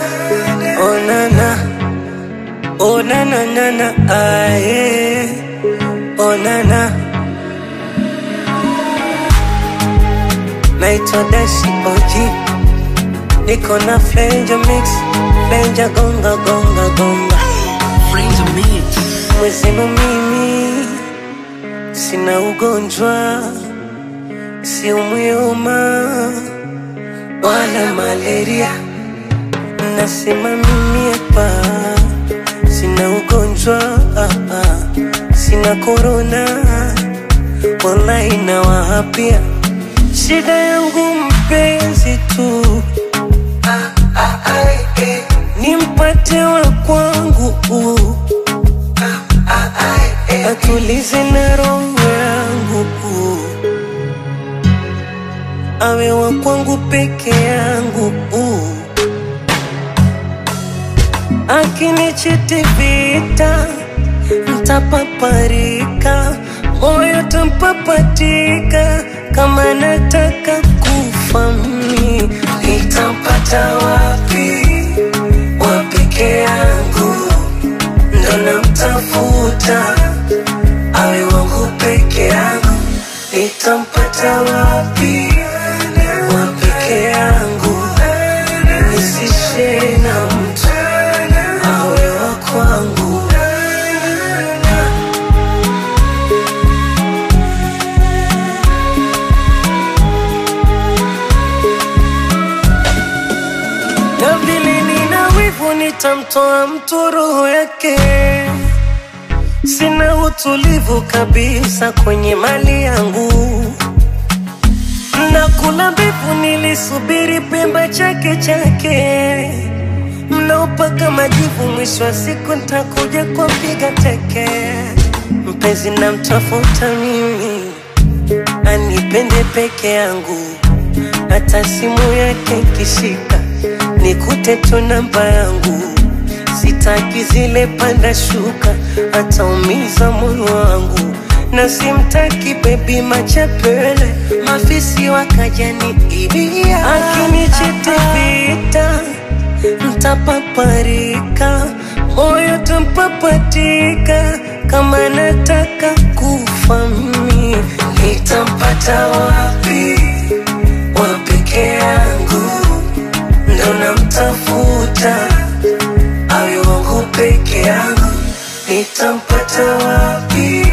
Oh na na, oh na na na na, aye. Oh na na, naitwa Dashi Oji, niko na Flanger Mix, Flanger gonga gonga gonga. Flanger Mix. Mwezenu mimi sina ugonjwa, si umwiuma wala malaria. Nasema mimi hapa sina ugonjwa, sina corona, wallahi nawahapia. Shida yangu mpenzi tu, nimpate wa kwangu, atulize na roho yangu, awe wa kwangu peke yangu. Akinichiti vita ntapaparika, moyo tampapatika. Kama nataka kufa mimi, nitampata wapi? Wa peke yangu ndo namtafuta, awe wangu peke yangu. Nitampata wapi? Wa peke yangu, nisishe na mtu, awe wa kwangu. Na vile nina wivu nitamtoa mtu roho yake. Sina utulivu kabisa kwenye mali yangu, nakula mbivu nilisubiri pemba chake chake. Mnaopaka majivu mwisho wa siku ntakuja kwa piga teke. Mpenzi namtafuta mimi, anipende peke yangu. Hata simu yake kishika, nikute tu namba yangu. Sitaki zile panda shuka, ataumiza moyo wangu. Na simtaki baby machapele, mafisi wakajani ibia. Akinichiti vita ntapaparika, moyo tampapatika. Kama nataka kufa mimi, nitampata wapi? Wa peke yangu ndo namtafuta, awe wangu peke yangu. Nitampata wapi?